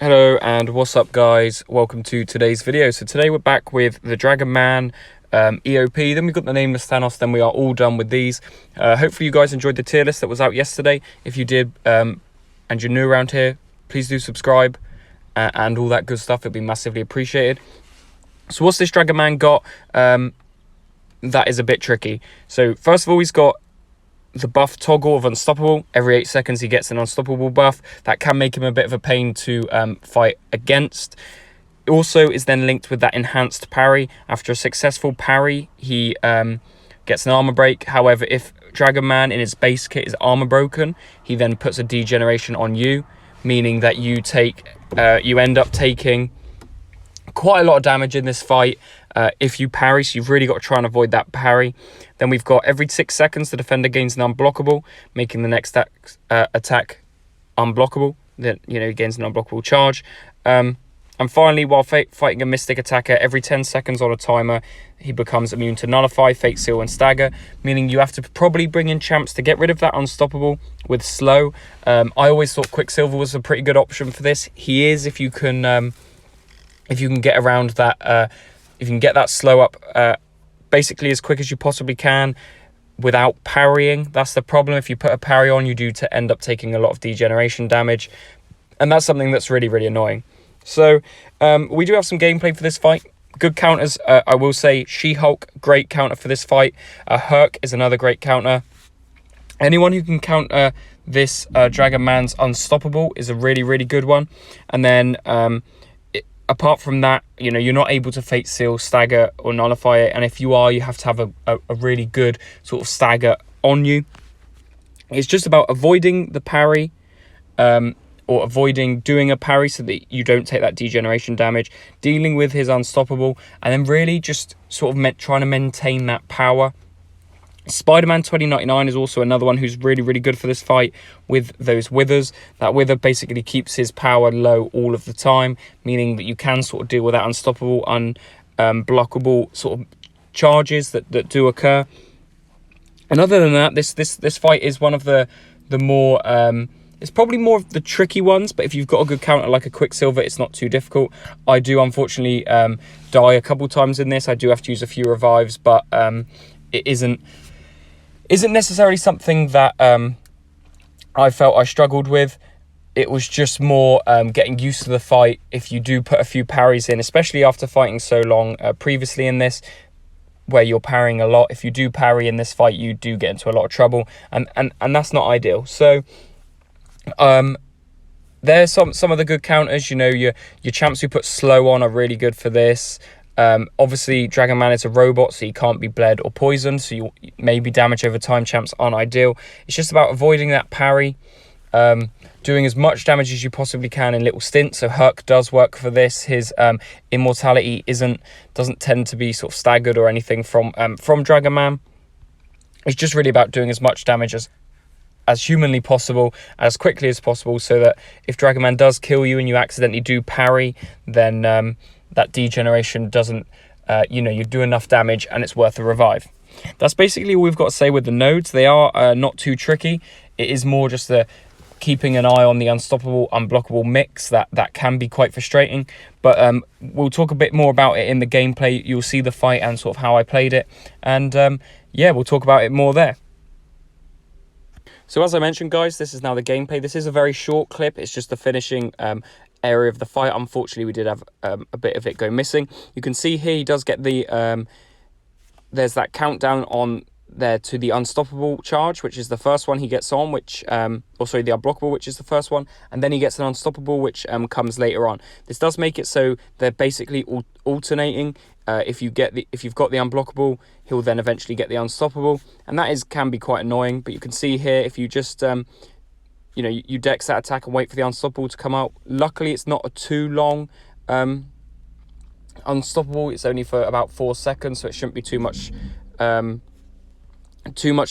Hello and what's up guys, welcome to today's video. So today we're back with the Dragon Man EOP, then we've got the Nameless Thanos, then we are all done with these. Hopefully you guys enjoyed the tier list that was out yesterday. If you did and you're new around here, please do subscribe and all that good stuff, it'd be massively appreciated. So what's this Dragon Man got that is a bit tricky? So first of all, he's got the buff toggle of Unstoppable. Every 8 seconds he gets an Unstoppable buff. That can make him a bit of a pain to fight against. It also is then linked with that enhanced parry. After a successful parry, he gets an armor break. However, if Dragon Man in his base kit is armor broken, he then puts a degeneration on you, meaning that you end up taking quite a lot of damage in this fight if you parry, so you've really got to try and avoid that parry. Then we've got every 6 seconds the defender gains an unblockable, making the next attack unblockable. Then he gains an unblockable charge. And finally, while fighting a mystic attacker, every 10 seconds on a timer, he becomes immune to Nullify, Fate Seal, and Stagger, meaning you have to probably bring in champs to get rid of that Unstoppable with Slow. I always thought Quicksilver was a pretty good option for this. He is if you can get around that, if you can get that slow up basically as quick as you possibly can without parrying. That's the problem. If you put a parry on, you do end up taking a lot of degeneration damage, and that's something that's really, really annoying. So we do have some gameplay for this fight. Good counters, I will say. She-Hulk, great counter for this fight. Herc is another great counter. Anyone who can counter this Dragon Man's Unstoppable is a really, really good one. And then apart from that, you're not able to Fate Seal, Stagger, or Nullify it. And if you are, you have to have a really good sort of Stagger on you. It's just about avoiding the parry, or avoiding doing a parry so that you don't take that degeneration damage, dealing with his Unstoppable, and then really just sort of trying to maintain that power. Spider-Man 2099 is also another one who's really, really good for this fight with those withers. That wither basically keeps his power low all of the time, meaning that you can sort of deal with that Unstoppable, unblockable sort of charges that do occur. And other than that, this fight is one of the more it's probably more of the tricky ones, but if you've got a good counter like a Quicksilver, it's not too difficult. I do unfortunately die a couple times in this. I do have to use a few revives, but it isn't necessarily something that I felt I struggled with. It was just more getting used to the fight. If you do put a few parries in, especially after fighting so long previously in this, where you're parrying a lot, if you do parry in this fight, you do get into a lot of trouble, and that's not ideal. So there's some of the good counters. Your champs who put slow on are really good for this. Obviously Dragon Man is a robot, so he can't be bled or poisoned, so you maybe damage over time champs aren't ideal. It's just about avoiding that parry, doing as much damage as you possibly can in little stints. So Herc does work for this. His immortality doesn't tend to be sort of staggered or anything from Dragon Man. It's just really about doing as much damage as humanly possible, as quickly as possible, so that if Dragon Man does kill you and you accidentally do parry, then that degeneration doesn't, you do enough damage and it's worth a revive. That's basically all we've got to say with the nodes. They are not too tricky. It is more just keeping an eye on the Unstoppable, Unblockable mix. That can be quite frustrating, but we'll talk a bit more about it in the gameplay. You'll see the fight and sort of how I played it, and yeah, we'll talk about it more there. So as I mentioned, guys, this is now the gameplay. This is a very short clip. It's just the finishing area of the fight. Unfortunately, we did have a bit of it go missing. You can see here he does get the there's that countdown on there to the Unstoppable charge, which is the first one he gets on, which the Unblockable, which is the first one, and then he gets an Unstoppable, which comes later on. This does make it so they're basically alternating. If you've got the Unblockable, he'll then eventually get the Unstoppable, and that can be quite annoying. But you can see here, if you just you dex that attack and wait for the Unstoppable to come out. Luckily, it's not a too long Unstoppable. It's only for about 4 seconds, so it shouldn't be too much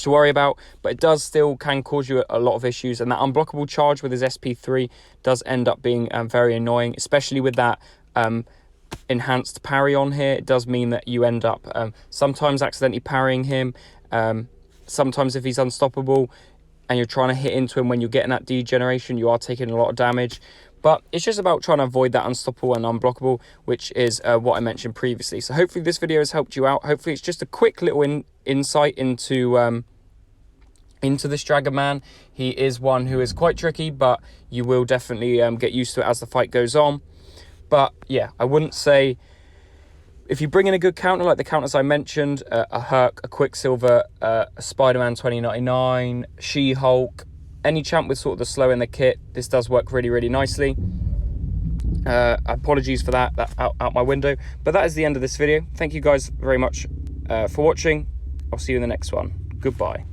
to worry about, but it does still can cause you a lot of issues. And that Unblockable charge with his SP3 does end up being very annoying, especially with that enhanced parry on here. It does mean that you end up sometimes accidentally parrying him. Sometimes if he's unstoppable and you're trying to hit into him when you're getting that degeneration, you are taking a lot of damage. But it's just about trying to avoid that unstoppable and unblockable, which is what I mentioned previously. So hopefully this video has helped you out. Hopefully it's just a quick little insight into this Dragon Man. He is one who is quite tricky, but you will definitely get used to it as the fight goes on. But yeah, I wouldn't say, if you bring in a good counter like the counters I mentioned, a Herc, a Quicksilver, a Spider-Man 2099, She-Hulk, any champ with sort of the slow in the kit, this does work really, really nicely. Apologies for that out my window. But that is the end of this video. Thank you guys very much for watching. I'll see you in the next one. Goodbye.